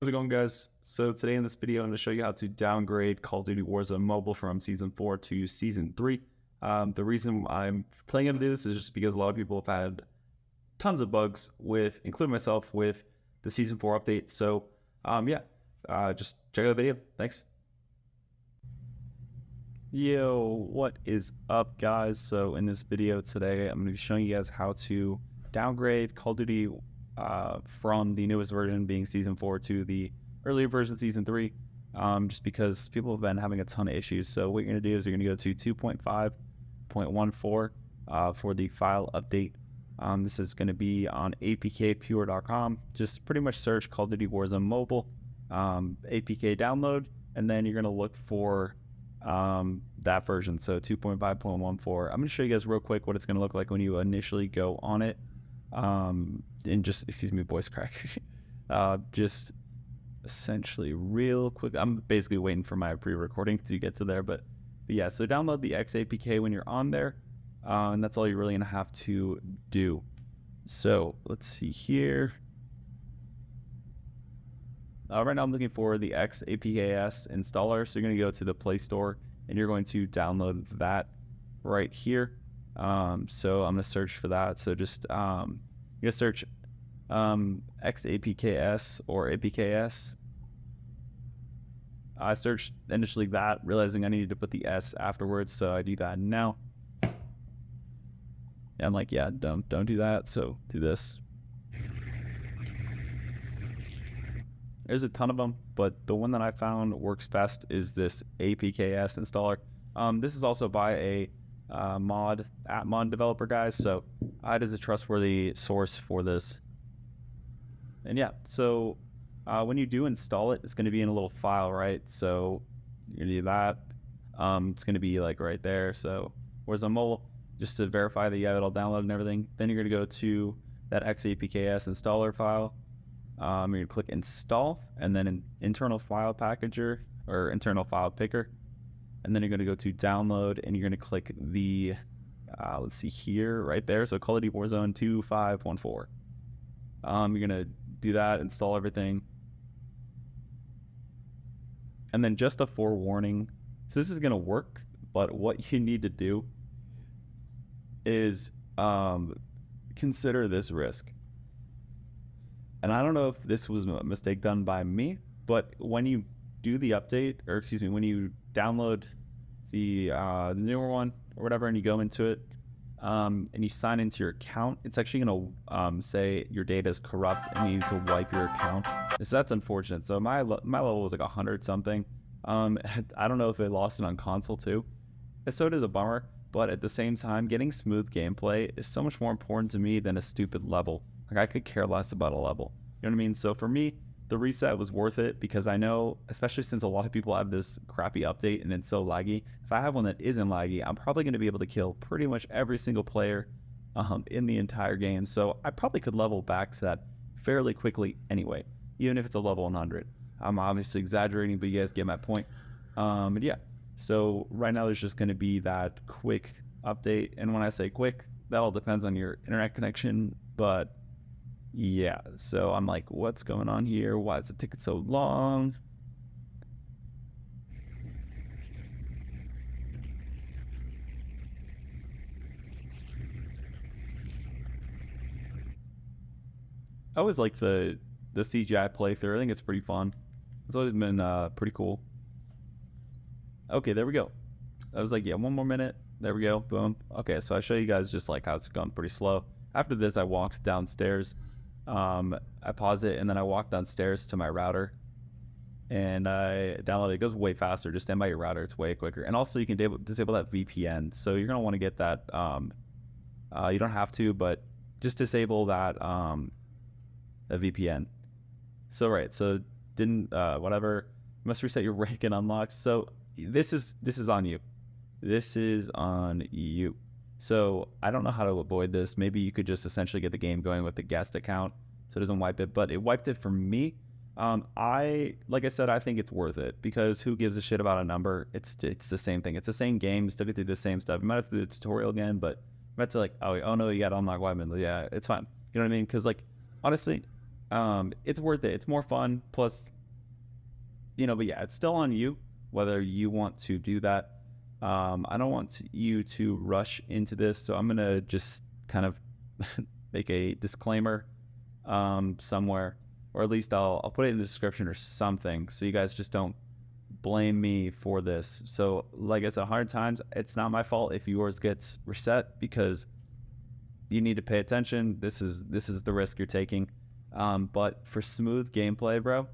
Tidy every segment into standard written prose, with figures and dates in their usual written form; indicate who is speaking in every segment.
Speaker 1: How's it going, guys? So today in this video, I'm going to show you how to downgrade Call of Duty Warzone Mobile from Season 4 to Season 3. The reason I'm planning to do this is just because a lot of people have had tons of bugs with, including myself, with the Season 4 update. So just check out the video. Thanks. Yo, what is up, guys? So in this video today, I'm going to be showing you guys how to downgrade Call of Duty from the newest version being Season 4 to the earlier version Season 3, just because people have been having a ton of issues. So what you're going to do is you're going to go to 2.5.14 for the file update. This is going to be on apkpure.com. Just pretty much search Call of Duty Warzone Mobile, APK download, and then you're going to look for that version, so 2.5.14. I'm going to show you guys real quick what it's going to look like when you initially go on it. And just, excuse me, voice crack. Just essentially real quick, I'm basically waiting for my pre-recording to get to there, but yeah, so download the XAPK when you're on there, and that's all you're really gonna have to do. So let's see here. Right now I'm looking for the XAPKS installer, so you're gonna go to the Play Store and you're going to download that right here. So I'm gonna search for that. So just you're gonna search XAPKS or APKS. I searched initially that, realizing I needed to put the S afterwards, so I do that now. And I'm like, yeah, don't do that. So do this. There's a ton of them, but the one that I found works best is this APKS installer. This is also by a mod developer, guys, so it is a trustworthy source for this. And yeah, so when you do install it, it's going to be in a little file, right? So you're going to do that. It's going to be like right there. So Warzone Mobile, just to verify that you have it all downloaded and everything. Then you're going to go to that XAPKS installer file. You're going to click install, and then an internal file packager or internal file picker. And then you're going to go to download, and you're going to click the, let's see here, right there. So Call of Duty Warzone 2514. You're going to do that, install everything. And then just a forewarning. So this is going to work, but what you need to do is consider this risk. And I don't know if this was a mistake done by me, but when you do the update, or excuse me, when you download the newer one or whatever, and you go into it, and you sign into your account, it's actually going to say your data is corrupt and you need to wipe your account. So that's unfortunate. So my level was like 100 something. I don't know if it lost it on console too. So it is a bummer, but at the same time, getting smooth gameplay is so much more important to me than a stupid level. Like, I could care less about a level. You know what I mean? So for me, the reset was worth it because I know, especially since a lot of people have this crappy update and it's so laggy, if I have one that isn't laggy, I'm probably going to be able to kill pretty much every single player in the entire game. So I probably could level back to that fairly quickly anyway, even if it's a level 100. I'm obviously exaggerating, but you guys get my point. And yeah, so right now there's just going to be that quick update. And when I say quick, that all depends on your internet connection, but yeah, so I'm like, what's going on here? Why is it taking so long? I always like the CGI playthrough. I think it's pretty fun. It's always been pretty cool. Okay, there we go. I was like, yeah, one more minute. There we go. Boom. Okay, so I show you guys just like how it's gone pretty slow. After this, I walked downstairs. I pause it, and then I walk downstairs to my router, and I download it. It goes way faster. Just stand by your router; it's way quicker. And also, you can disable that VPN. So you're gonna want to get that. You don't have to, but just disable that VPN. So right, so didn't whatever. Must reset your rank and unlock. So this is on you. This is on you. So I don't know how to avoid this. Maybe you could just essentially get the game going with the guest account so it doesn't wipe it, but it wiped it for me. Like I said, I think it's worth it because who gives a shit about a number? It's the same thing. It's the same game. You still get to do the same stuff. You might have to do the tutorial again, but you might have to like, oh no, you got to unlock weapons. Yeah, it's fine. You know what I mean? Because like, honestly, It's worth it. It's more fun. Plus, but yeah, it's still on you whether you want to do that. I don't want you to rush into this, so I'm gonna just kind of make a disclaimer somewhere, or at least I'll put it in the description or something, so you guys just don't blame me for this. So, like I said 100 times, it's not my fault if yours gets reset, because you need to pay attention. This is the risk you're taking. But for smooth gameplay, bro,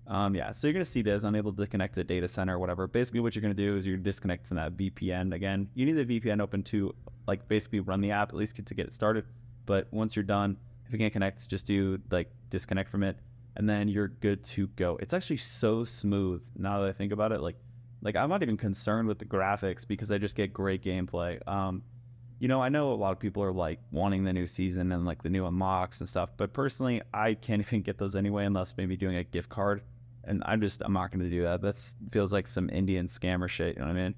Speaker 1: yeah, so you're going to see this, unable to connect to a data center or whatever. Basically, what you're going to do is you're disconnect from that VPN. Again, you need the VPN open to, like, basically run the app, at least to get it started. But once you're done, if you can't connect, just do, like, disconnect from it, and then you're good to go. It's actually so smooth now that I think about it. Like I'm not even concerned with the graphics because I just get great gameplay. I know a lot of people are like wanting the new season and like the new unlocks and stuff, but personally, I can't even get those anyway unless maybe doing a gift card. And I'm not going to do that. That feels like some Indian scammer shit. You know what I mean?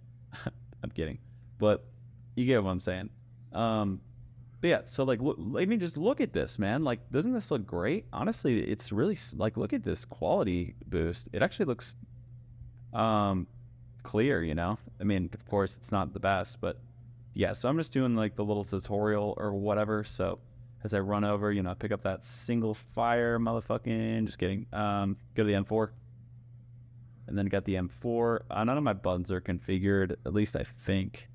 Speaker 1: I'm kidding, but you get what I'm saying. But yeah, so like, just look at this, man. Like, doesn't this look great? Honestly, it's really like, look at this quality boost. It actually looks clear. I mean, of course, it's not the best, but yeah. So I'm just doing like the little tutorial or whatever. So as I run over, pick up that single fire, motherfucking. Just kidding. Go to the M4, and then got the M4. None of my buttons are configured. At least I think.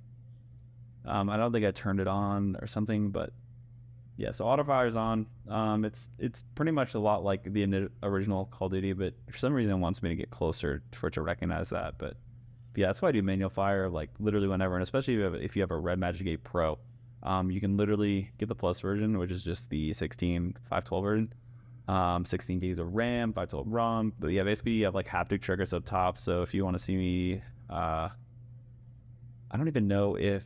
Speaker 1: I don't think I turned it on or something, but yeah, so auto fire's on. It's pretty much a lot like the original Call of Duty, but for some reason it wants me to get closer for it to recognize that. But yeah, that's why I do manual fire, like literally whenever, and especially if you have a Red Magic 8 Pro, you can literally get the Plus version, which is just the 16/512 version. 16 gigs of RAM, 512 ROM. But yeah, basically you have like haptic triggers up top. So if you want to see me, I don't even know if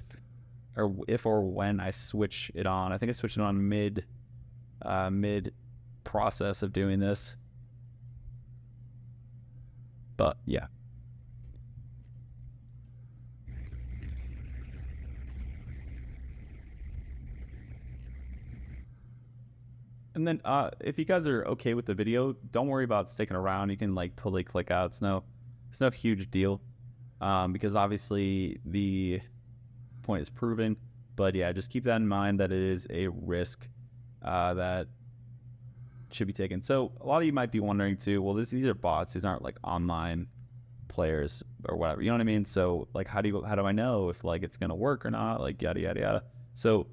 Speaker 1: or when I switch it on. I think I switched it on mid process of doing this. But yeah. And then if you guys are okay with the video, don't worry about sticking around. You can like totally click out. It's no huge deal, because obviously the point is proven. But yeah, just keep that in mind that it is a risk that should be taken. So a lot of you might be wondering too, well, these are bots. These aren't like online players or whatever. You know what I mean? So like, how do I know if like it's gonna work or not? Like yada yada yada. So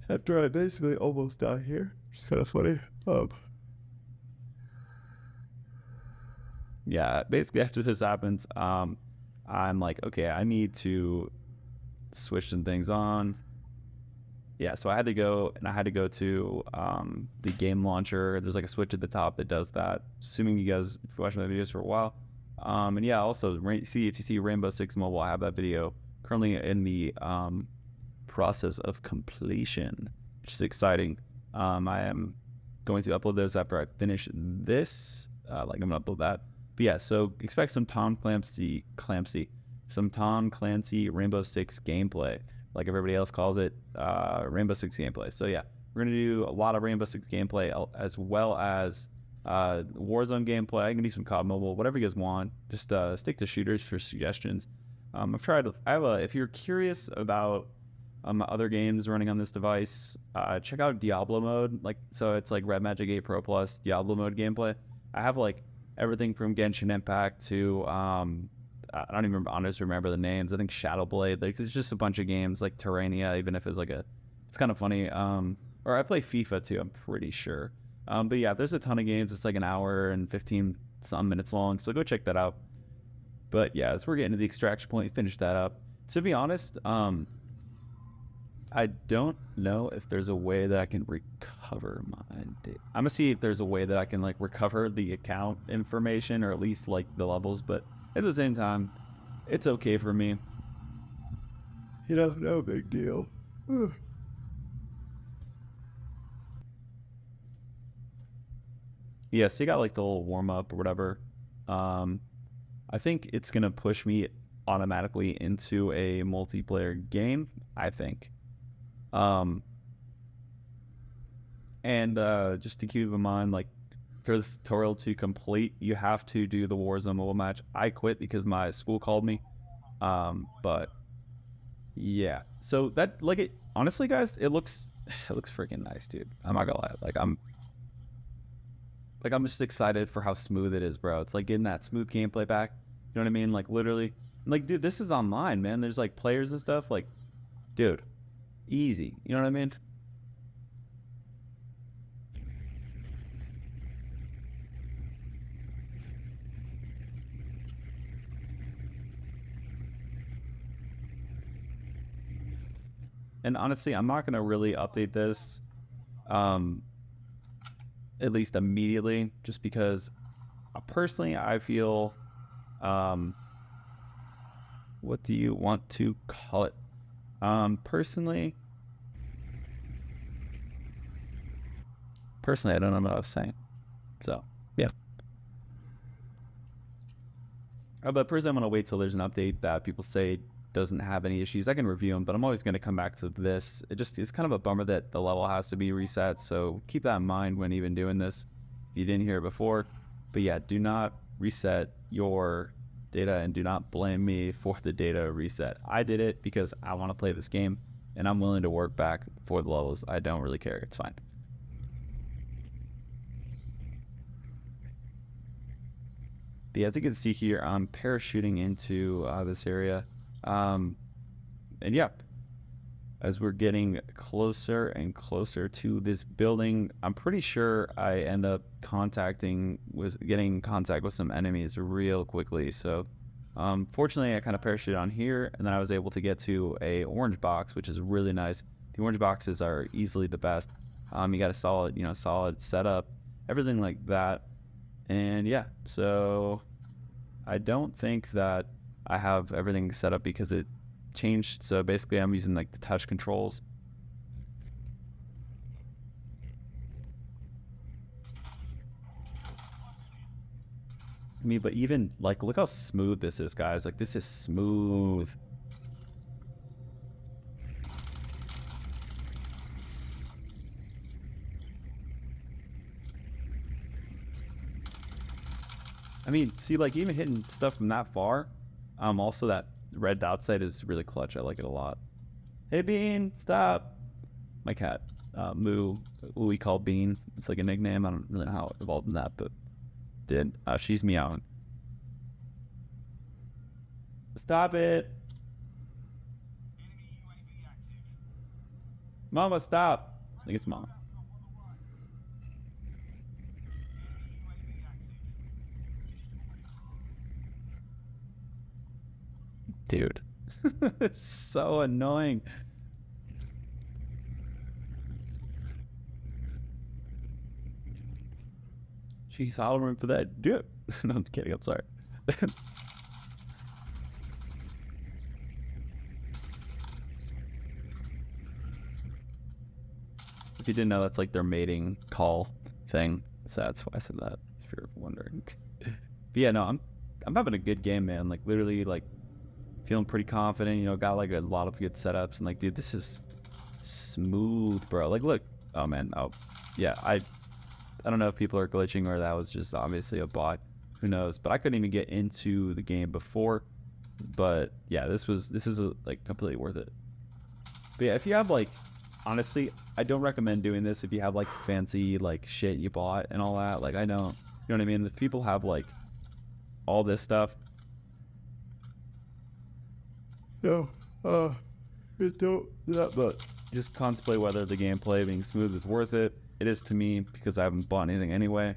Speaker 1: after I basically almost die here, it's kind of funny. Yeah, basically after this happens, I'm like, okay, I need to switch some things on. Yeah, so I had to go to the game launcher. There's like a switch at the top that does that. Assuming you guys have watched my videos for a while. And yeah, also if you see Rainbow Six Mobile, I have that video currently in the process of completion, which is exciting. I am going to upload this after I finish this. I'm gonna upload that. But yeah, so expect some Tom Clancy Rainbow Six gameplay, like everybody else calls it, Rainbow Six gameplay. So yeah, we're gonna do a lot of Rainbow Six gameplay as well as Warzone gameplay. I can do some COD Mobile, whatever you guys want. Just stick to shooters for suggestions. If you're curious about other games running on this device, check out Diablo mode. So it's like Red Magic 8 Pro Plus Diablo mode gameplay. I have like everything from Genshin Impact to I don't even honestly remember the names. I think Shadowblade. Like it's just a bunch of games like Terrania, even if it's like it's kind of funny. Or I play FIFA too, I'm pretty sure. But yeah, there's a ton of games. It's like an hour and 15 some minutes long. So go check that out. But yeah, as we're getting to the extraction point, finish that up. To be honest, I don't know if there's a way that I can recover my data. I'm gonna see if there's a way that I can like recover the account information or at least like the levels, but at the same time, it's okay for me. No big deal. Ugh. Yeah, so you got like the little warm up or whatever. I think it's gonna push me automatically into a multiplayer game, I think. And just to keep in mind, like for this tutorial to complete, you have to do the Warzone Mobile match. I quit because my school called me. But yeah, so that like it honestly, guys, it looks freaking nice, dude. I'm not gonna lie. I'm just excited for how smooth it is, bro. It's like getting that smooth gameplay back. You know what I mean? Like literally, like dude, this is online, man. There's like players and stuff. Like, dude, easy. You know what I mean? And honestly, I'm not gonna really update this, um, at least immediately, just because personally I feel, um, what do you want to call it? Personally, I don't know what I was saying. So yeah. But personally, I'm gonna wait till there's an update that people say doesn't have any issues. I can review them, but I'm always gonna come back to this. It's kind of a bummer that the level has to be reset. So keep that in mind when even doing this. If you didn't hear it before, but yeah, do not reset your data and do not blame me for the data reset. I did it because I want to play this game and I'm willing to work back for the levels. I don't really care. It's fine. But yeah, as you can see here, I'm parachuting into this area. And yeah, as we're getting closer and closer to this building, I'm pretty sure I end up getting in contact with some enemies real quickly. So fortunately, I kind of parachuted on here, and then I was able to get to a orange box, which is really nice. The orange boxes are easily the best. You got a solid setup, everything like that. And yeah, so I don't think that I have everything set up because it changed. So basically I'm using like the touch controls. I mean, but even like, look how smooth this is, guys. Like this is smooth. I mean, see, like even hitting stuff from that far. Also that red dot sight is really clutch. I like it a lot. Hey Bean, stop. My cat, Moo, who we call Bean. It's like a nickname. I don't really know how it evolved in that, but did. She's meowing. Stop it. Mama, stop. I think it's mom. Dude. It's so annoying. She's hollering for that dip. No, I'm kidding. I'm sorry. If you didn't know, that's like their mating call thing. So that's why I said that, if you're wondering. But yeah, no, I'm having a good game, man. Like literally like feeling pretty confident, you know, got like a lot of good setups and like dude, this is smooth, bro. Like look. Oh man. Oh yeah, I don't know if people are glitching or that was just obviously a bot. Who knows? But I couldn't even get into the game before. But yeah, this is like completely worth it. But yeah, if you have like, honestly, I don't recommend doing this if you have like fancy like shit you bought and all that. Like I don't, you know what I mean? If people have like all this stuff, no, it don't. Yeah, but just contemplate whether the gameplay being smooth is worth it. It is to me because I haven't bought anything anyway.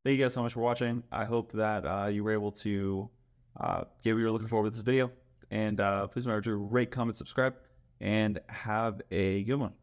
Speaker 1: Thank you guys so much for watching. I hope that you were able to get what you were looking for with this video. And please remember to rate, comment, subscribe, and have a good one.